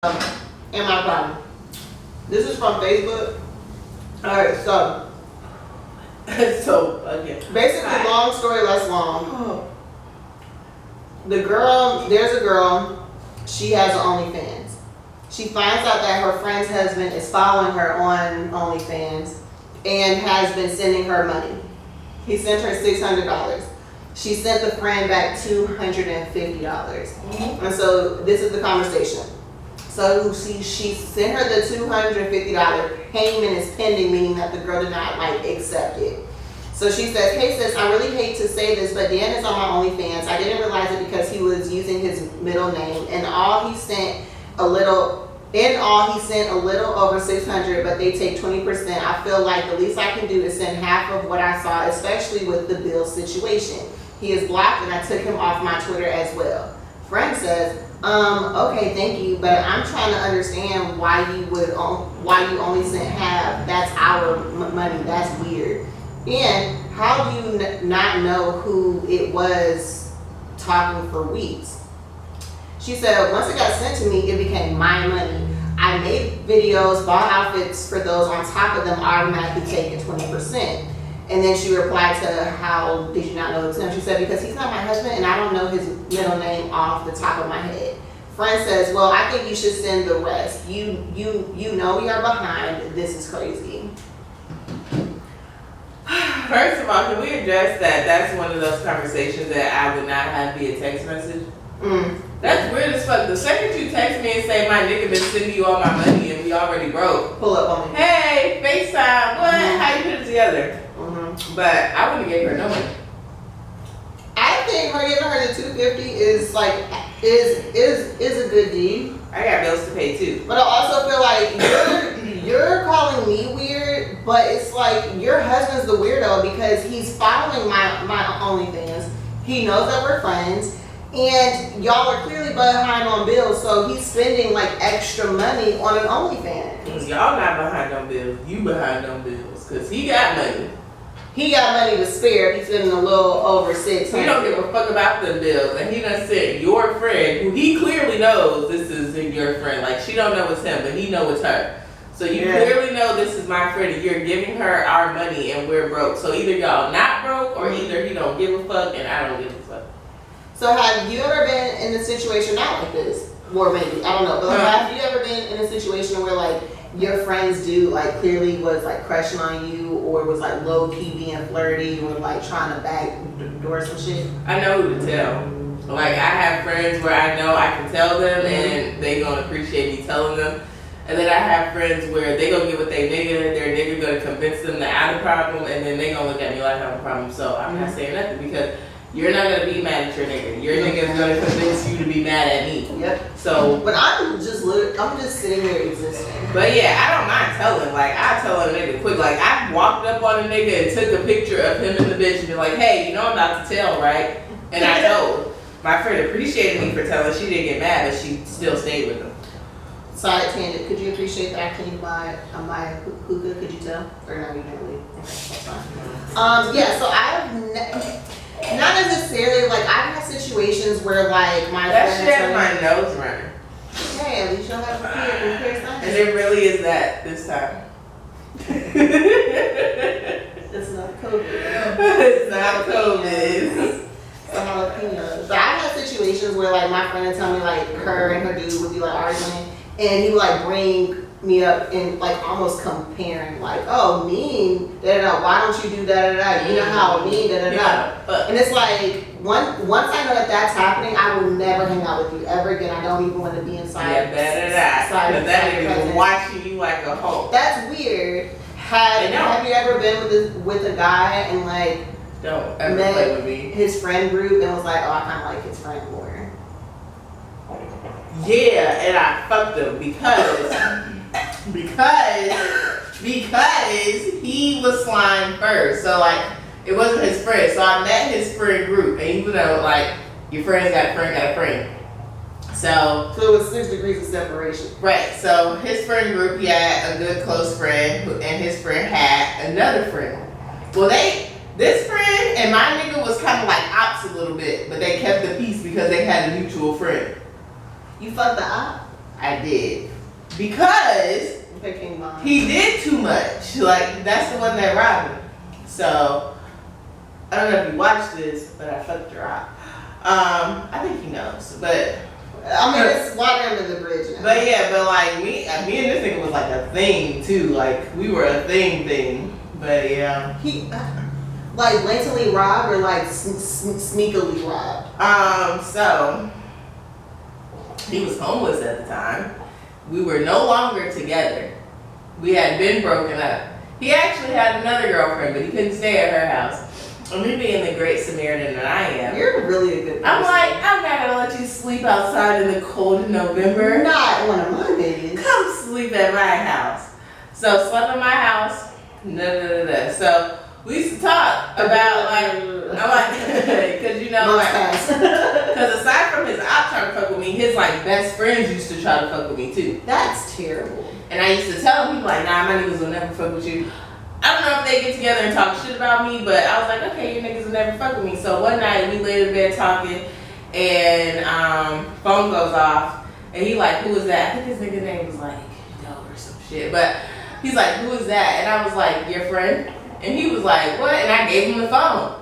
and my problem. This is from Facebook. Alright, so basically, long story less long. There's a girl, she has OnlyFans. She finds out that her friend's husband is following her on OnlyFans and has been sending her money. He sent her $600. She sent the friend back $250. And so this is the conversation. So she sent her the $250. Payment is pending, meaning that the girl did not accept it. So she says, "Hey sis, I really hate to say this, but Dan is on my OnlyFans. I didn't realize it because he was using his middle name, and he sent a little over 600, but they take 20%. I feel like the least I can do is send half of what I saw, especially with the bill situation. He is blocked, and I took him off my Twitter as well." Friend says, okay, thank you, but I'm trying to understand why you only sent half. That's our money. That's weird. And how do you not know who it was talking for weeks? She said, once it got sent to me, it became my money. I made videos, bought outfits for those. On top of them, automatically taking 20%. And then she replied to, how did you not know it was him? She said, because he's not my husband and I don't know his middle name off the top of my head. Friend says, well, I think you should send the rest. You know we are behind. This is crazy. First of all, can we address that? That's one of those conversations that I would not have via text message. That's weird as fuck. The second you text me and say my nigga been sending you all my money and we already broke. Pull up on me. Hey, FaceTime. What? How you put it together? But I wouldn't give her no money. I think her giving her the $250 is a good deed. I got bills to pay too. But I also feel like you're calling me weird, but it's like your husband's the weirdo because he's following my OnlyFans. He knows that we're friends, and y'all are clearly behind on bills, so he's spending extra money on an OnlyFans. Y'all not behind on bills. You behind on bills because he got money. He got money to spare. He's spending a little over $600. He don't give a fuck about the bills, and he done sent your friend, who he clearly knows this is your friend. She don't know it's him, but he know it's her. So you clearly know this is my friend, and you're giving her our money, and we're broke. So either y'all not broke, or either he don't give a fuck, and I don't give a fuck. So have you ever been in a situation not like this? Or maybe, I don't know, but have you ever been in a situation where your friends clearly was crushing on you, or was low key being flirty, or trying to backdoor some shit? I know who to tell. I have friends where I know I can tell them and they gonna appreciate me telling them. And then I have friends where they gonna get with their nigga gonna convince them to out the problem, and then they gonna look at me like I have a problem. So I'm not saying nothing because you're not gonna be mad at your nigga. Your nigga's gonna convince you to be mad at me. Yep. So, but I'm just sitting there existing. But yeah, I don't mind telling. I tell a nigga quick. I walked up on a nigga and took a picture of him and the bitch and be like, hey, you know I'm about to tell, right? And I told. My friend appreciated me for telling. She didn't get mad, but she still stayed with him. Side tangent. Could you appreciate that I cleaned my hookah? Could you tell? Or not? You didn't really. Okay, that's fine. Yeah. So I've not necessarily I've had situations where my that friends shit has my nose running. Hey, at least you don't have a clear sign. And it really is that this time. It's not COVID. It's not COVID. It's a jalapeno. But I've had situations where my friend would tell me her and her dude would be arguing, and he would bring me up and almost comparing oh, mean, why don't you do da-da-da, you know how mean, da-da-da. And it's once I know that that's happening, I will never hang out with you ever again. I don't even want to be inside. Yeah, da-da-da. Because that nigga was watching you like a hoe. That's weird. Have you ever been with a guy and don't ever play with me. His friend group and was oh, I kind of like his friend more? Yeah, and I fucked him because he was slime first. So it wasn't his friend. So I met his friend group, and even though your friend's got a friend. So it was 6 degrees of separation. Right. So his friend group, he had a good close friend, and his friend had another friend. Well, this friend and my nigga was kind of ops a little bit, but they kept the peace because they had a mutual friend. You fucked the op? I did. Because Picking mine. he did too much. Like, that's the one that robbed me. So, I don't know if you watched this, but I fucked her up. I think he knows, but I mean, it's water under the bridge now. but yeah, but like me and this nigga was like a thing too. Like we were a thing. But yeah, He, like, blatantly robbed or like sneakily robbed? So he was homeless at the time. We were no longer together. We had been broken up. He actually had another girlfriend, but he couldn't stay at her house. And me being the great Samaritan that I am, You're really a good person. I'm like, I'm not gonna let you sleep outside in the cold of November. Not one of my babies. Come sleep at my house. So slept in my house. So we used to talk about like, I'm like, cause you know, like, cause aside from his op trying to fuck with me, his like best friends used to try to fuck with me too. That's terrible. And I used to tell him, he like, nah, my niggas will never fuck with you. I don't know if they get together and talk shit about me, but I was like, okay, your niggas will never fuck with me. So one night we laid in bed talking, and phone goes off, and he like, who is that? I think his nigga name was like Doe or some shit, but he's like, who is that? And I was like, your friend? And he was like, what? And I gave him the phone.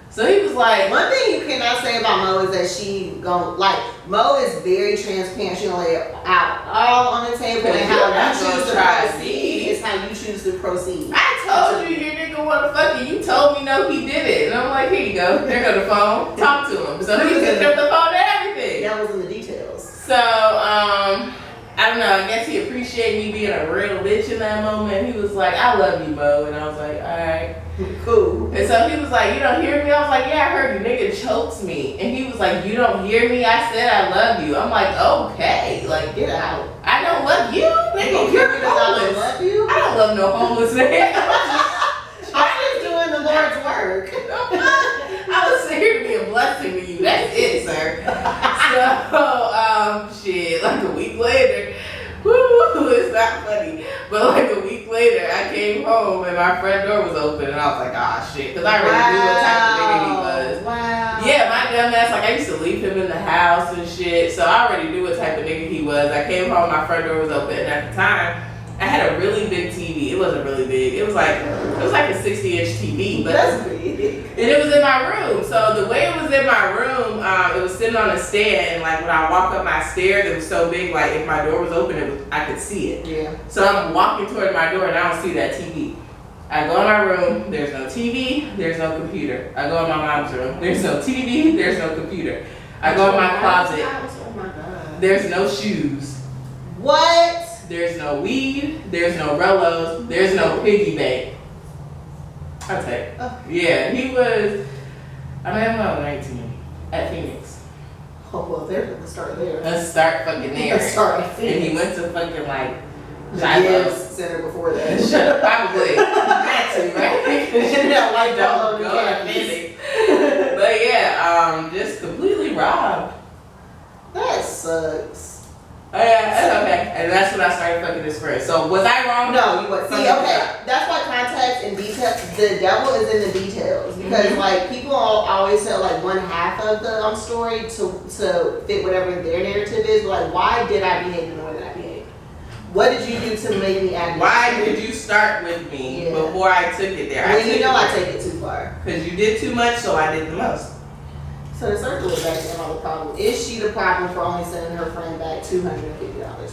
So he was like, one thing you cannot say about Mo is that she gon' like, Mo is very transparent. She gonna lay it out all on the table, and how you choose to proceed is how you choose to proceed. I told you your nigga wanna fuck you. You told me no, he did it. And I'm like, here you go. There go the phone. Talk to him. So he picked up the phone and everything. That was in the details. So, I don't know, I guess he appreciated me being a real bitch in that moment. He was like, I love you, Mo. And I was like, alright. Cool. And so he was like, you don't hear me? I was like, yeah, I heard you. Nigga chokes me. And he was like, you don't hear me? I said I love you. I'm like, okay. Like, Get out. I don't love you? Nigga, you're I don't homeless. love you. I don't love no homeless man. I'm just doing the Lord's work. I was here to be a blessing to you. That's it, sir. So, shit, like a week later, woo, it's not funny, but like a week later, I came home and my front door was open, and I was like, ah, shit, because I already knew what type of nigga he was. Wow. Yeah, my dumb ass, like, I used to leave him in the house and shit, so I already knew what type of nigga he was. I came home, my front door was open, and at the time, I had a really big TV. It wasn't really big. It was like a 60-inch TV, but That's big. and it was in my room. So the way it was in my room, it was sitting on a stand, and like when I walk up my stairs, it was so big. Like if my door was open, I could see it. Yeah. So I'm walking toward my door, and I don't see that TV. I go in my room. There's no TV. There's no computer. I go in my mom's room. There's no TV. There's no computer. I go in my closet. Oh my God. There's no shoes. What? There's no weed, there's no Rellos, there's no piggy bank. I'll take. Oh. Yeah, he was, I mean, I'm not 19 at Phoenix. Oh, well, let's start there. Let's start fucking there. Let's start at And Phoenix. he went to fucking like, Yes, center before that. Shut up, probably. Had to, right? Yeah, like Don't go to Phoenix. But yeah, just completely robbed. That sucks. Oh yeah, that's okay. And that's when I started fucking this friend. So was I wrong? No, you what? See, okay, that's why context and detail. The devil is in the details because like people always tell like one half of the story to fit whatever their narrative is. Like, why did I behave in the way that I behaved? What did you do to make me act? Why did you start with me before I took it there? Well, you know I take it too far. Because you did too much, so I did the most. So to circle it back to the problem, is she the problem for only sending her friend back $250?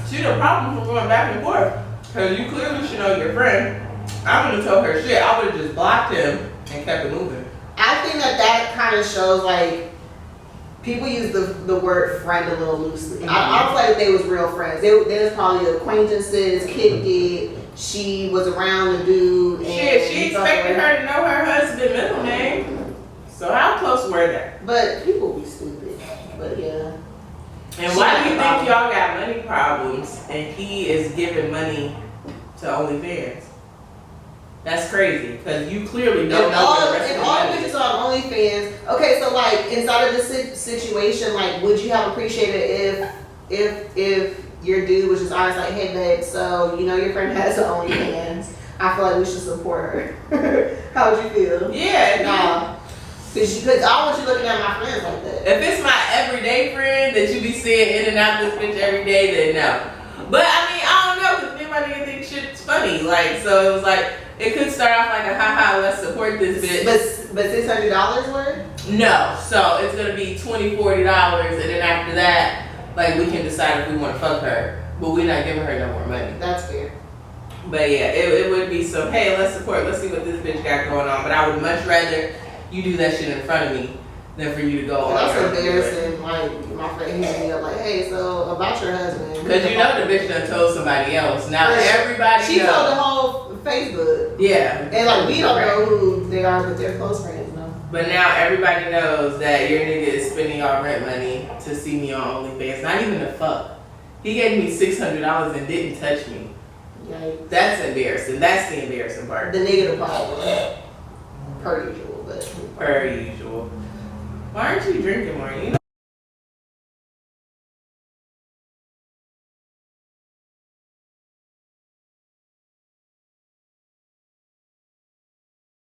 She the problem for going back and forth. Because you clearly should know your friend. I wouldn't have told her shit. I would have just blocked him and kept it moving. I think that kind of shows like people use the word friend a little loosely. I don't feel like they was real friends. They was probably acquaintances, kicked it. She was around the dude. Shit, she expected her to know her husband's middle name. So how close were they? But people be stupid. But yeah. And why do you think y'all got money problems and he is giving money to OnlyFans? That's crazy, because you clearly don't know where the rest of the all money bitches on OnlyFans. Okay, so like inside of this situation, like would you have appreciated if your dude was just honest, like, hey babe, so you know your friend has an OnlyFans. I feel like we should support her. How would you feel? Yeah. Nah. Because I don't want you looking at my friends like that. If it's my everyday friends friend that you be seeing in and out this bitch every day, then no. But I mean, I don't know, because me and my nigga think shit's funny. Like, so it was like, it could start off like a haha, let's support this bitch. But $600 worth? No, so it's gonna be $20, $40, and then after that, like, we can decide if we want to fuck her, but we're not giving her no more money. That's fair. But yeah, it would be some, hey, let's support, let's see what this bitch got going on. But I would much rather you do that shit in front of me than for you to go on. That's embarrassing. Like, my friend hit me up like, hey, so about your husband. Because you know the bitch done told somebody else. Now everybody She knows. told the whole Facebook. Yeah. And like, we don't know who they are, but they're close friends, no? But now everybody knows that your nigga is spending y'all rent money to see me on OnlyFans. Not even the fuck. He gave me $600 and didn't touch me. Yikes. That's embarrassing. That's the embarrassing part. The negative problem. Per usual, but. Per usual. Why aren't you drinking more? You know